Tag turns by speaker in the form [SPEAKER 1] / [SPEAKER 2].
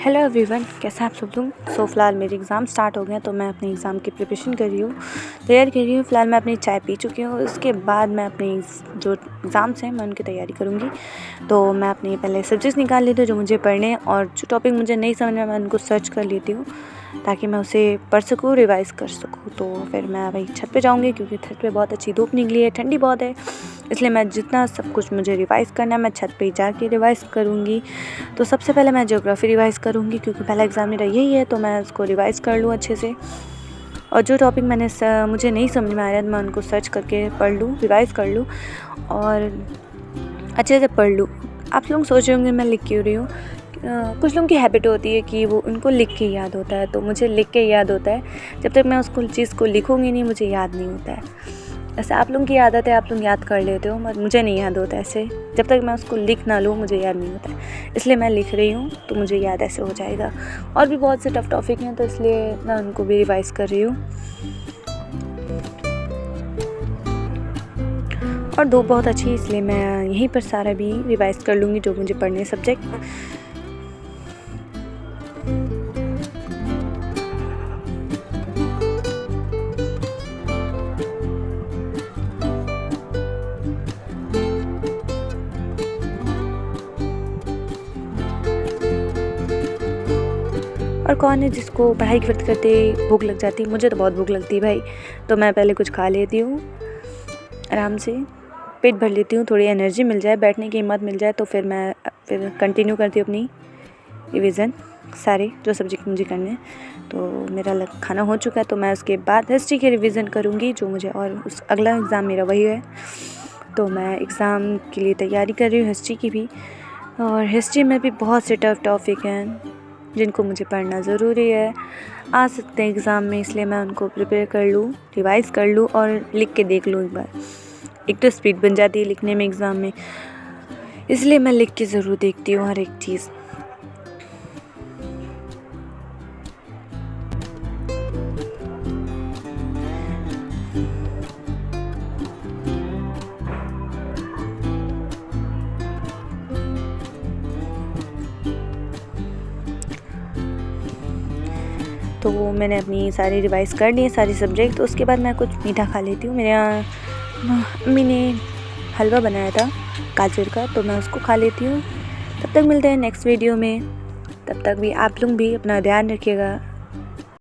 [SPEAKER 1] Hello everyone, कैसे हैं आप सब लोग। फ़िलहाल मेरे एग्ज़ाम स्टार्ट हो गए हैं तो मैं अपने एग्ज़ाम की प्रिपरेशन कर रही हूँ, तैयारी कर रही हूँ। फ़िलहाल मैं अपनी चाय पी चुकी हूँ। उसके बाद मैं अपनी जो एग्ज़ाम्स हैं मैं उनकी तैयारी करूँगी। तो मैं अपने पहले सब्जेक्ट्स निकाल लेती हूँ जो मुझे पढ़ने हैं, और जो टॉपिक मुझे नहीं समझ में मैं उनको सर्च कर लेती हूँ ताकि मैं उसे पढ़ सकूँ, रिवाइज़ कर सकूँ। तो फिर मैं वही छत पे जाऊँगी क्योंकि छत पे बहुत अच्छी धूप निकली है, ठंडी बहुत है, इसलिए मैं जितना सब कुछ मुझे रिवाइज़ करना है मैं छत पे ही जाके रिवाइज़ करूँगी। तो सबसे पहले मैं ज्योग्राफी रिवाइज़ करूँगी क्योंकि पहला एग्ज़ाम मेरा यही है, तो मैं उसको रिवाइज़ कर लूँ अच्छे से। और जो टॉपिक मुझे नहीं समझ में आ रहा है मैं उनको सर्च करके पढ़ लूँ, रिवाइज़ कर लूँ और अच्छे से पढ़ लूँ। आप लोग सोच रहे होंगे मैं लिख क्यों रही हूँ। कुछ लोगों की हैबिट होती है कि वो उनको लिख के याद होता है, तो मुझे लिख के याद होता है। जब तक मैं उसको चीज़ को लिखूँगी नहीं मुझे याद नहीं होता है। ऐसे आप लोगों की आदत है, आप लोग याद कर लेते हो, मगर मुझे नहीं याद होता ऐसे। जब तक मैं उसको लिख ना लूँ मुझे याद नहीं होता है, इसलिए मैं लिख रही हूँ तो मुझे याद ऐसे हो जाएगा। और भी बहुत से टफ टॉपिक हैं तो इसलिए मैं उनको भी रिवाइज़ कर रही हूँ। और धूप बहुत अच्छी है इसलिए मैं यहीं पर सारा भी रिवाइज़ कर लूँगी जो मुझे पढ़ने सब्जेक्ट। और कौन है जिसको पढ़ाई करते करते भूख लग जाती है। मुझे तो बहुत भूख लगती है भाई, तो मैं पहले कुछ खा लेती हूँ, आराम से पेट भर लेती हूँ, थोड़ी एनर्जी मिल जाए, बैठने की हिम्मत मिल जाए, तो फिर मैं कंटिन्यू करती हूँ अपनी रिवीजन सारे जो सब्जेक्ट मुझे करने हैं। तो मेरा खाना हो चुका है तो मैं उसके बाद हिस्ट्री की रिवीजन करूँगी जो मुझे, और उस अगला एग्ज़ाम मेरा वही है। तो मैं एग्ज़ाम के लिए तैयारी कर रही हूँ हिस्ट्री की भी, और हिस्ट्री में भी बहुत से टफ टॉपिक हैं जिनको मुझे पढ़ना ज़रूरी है, आ सकते हैं एग्ज़ाम में, इसलिए मैं उनको प्रिपेयर कर लूँ, रिवाइज़ कर लूँ और लिख के देख लूँ एक बार। एक तो स्पीड बन जाती है लिखने में एग्ज़ाम में, इसलिए मैं लिख के ज़रूर देखती हूँ हर एक चीज़। तो मैंने अपनी सारी रिवाइज़ कर ली है सारे सब्जेक्ट। तो उसके बाद मैं कुछ मीठा खा लेती हूँ। मेरे यहाँ मम्मी ने हलवा बनाया था गाजर का, तो मैं उसको खा लेती हूँ। तब तक मिलते हैं नेक्स्ट वीडियो में। तब तक भी आप लोग भी अपना ध्यान रखिएगा।